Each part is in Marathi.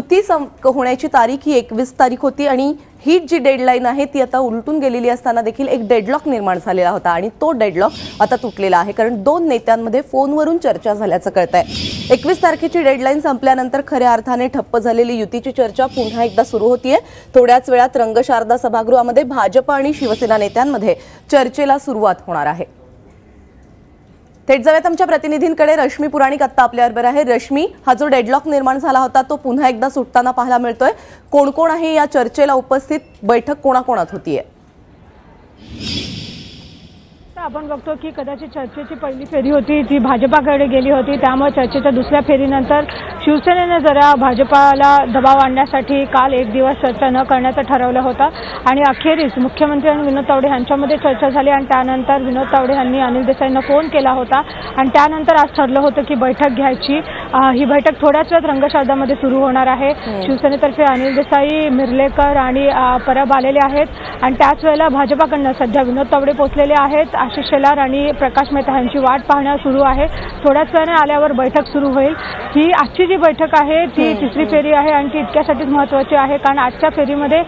युती होण्याची तारीख ही 21 तारीख होती आणि ही जी डेडलाईन आहे ती आता उलटून गेलेली असताना देखील एक डेडलॉक निर्माण झालेला होता आणि तो डेडलॉक आता तुटलेला आहे, कारण दोन नेत्यांमध्ये फोनवरून चर्चा झाल्याचं कळतंय। 21 तारखेची डेडलाईन संपल्यानंतर खऱ्या अर्थाने ठप्प झालेली युतीची चर्चा पुन्हा एकदा सुरू होतीये। थोड्याच वेळात रंगशारदा सभागृहामध्ये भाजप आणि शिवसेना नेत्यांमध्ये चर्चेला सुरुवात होणार आहे। थेट जाऊयात आमच्या प्रतिनिधींकडे। रश्मी पुराणिक आता आपल्याबरोबर आहे। रश्मी, हा जो डेडलॉक निर्माण झाला होता तो पुन्हा एकदा सुटताना पाहायला मिळतोय। कोण कोण आहे या चर्चेला उपस्थित? बैठक कोणाकोणात होतीये? आपण बघतो की कदाचित चर्चेची पहिली फेरी होती ती भाजपाकडे गेली होती, त्यामुळे चर्चेच्या दुसऱ्या फेरीनंतर शिवसेनेने जरा भाजपाला दबाव आणण्यासाठी काल एक दिवस चर्चा न करण्याचं ठरवलं होतं आणि अखेरीस मुख्यमंत्री आणि विनोद तावडे यांच्यामध्ये चर्चा झाली आणि त्यानंतर विनोद तावडे यांनी अनिल देसाईंना फोन केला होता आणि त्यानंतर आज ठरलं होतं की बैठक घ्यायची। ही बैठक थोड्याच वेळात रंगशारदामध्ये सुरू होणार आहे। शिवसेनेतर्फे अनिल देसाई, मिर्लेकर आणि परब आलेले आहेत आणि त्याच वेळेला भाजपाकडनं सध्या विनोद तावडे पोहोचलेले आहेत। आशिष शेलार आणि प्रकाश मेहता यांची वाट पाहणं सुरू आहे। थोड्याच वेळाने आल्यावर बैठक सुरू होईल। ही आजची जी बैठक आहे ती तिसरी फेरी आहे आणि ती इतक्यासाठीच महत्त्वाची आहे कारण आजच्या फेरीमध्ये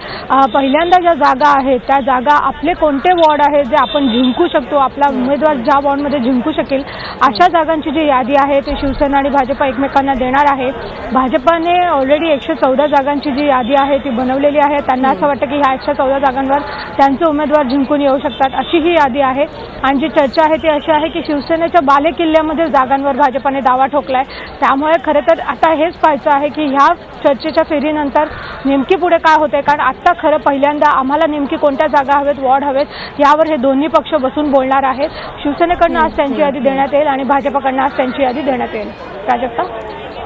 पहिल्यांदा ज्या जागा आहेत त्या जागा आपले कोणते वॉर्ड आहेत जे आपण जिंकू शकतो, आपला उमेदवार ज्या वॉर्डमध्ये जिंकू शकेल अशा जागांची जी यादी आहे ते शिवसेना आणि भाजप एकमेकांना देणार आहे। भाजपाने ऑलरेडी 114 जागांची जी यादी आहे ती बनवलेली आहे। त्यांना असं वाटतं की ह्या 114 जागांवर त्यांचे उमेदवार जिंकून येऊ शकतात अशी ही यादी आहे आणि जी चर्चा आहे ती अशी आहे की शिवसेनेच्या बालेकिल्ल्यामध्ये जागांवर भाजपाने दावा ठोकलाय। त्यामुळे खरं तर आता हेच पाहायचं आहे की ह्या चर्चेच्या फेरीनंतर नेमकी पुढे काय होते, कारण आता खरं पहिल्यांदा आम्हाला नेमकी कोणत्या जागा हवेत, वॉर्ड हवेत यावर हे दोन्ही पक्ष बसून बोलणार आहेत। शिवसेनेकडनं आज त्यांची यादी देण्यात येईल आणि भाजपकडनं आज त्यांची यादी देण्यात येईल। प्राजक्ता,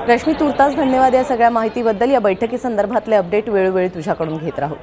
रश्मी, तुर्तास धन्यवाद या सगळ्या माहितीबद्दल। या बैठकीसंदर्भातले अपडेट वेळोवेळी तुझ्याकडून घेत राहू।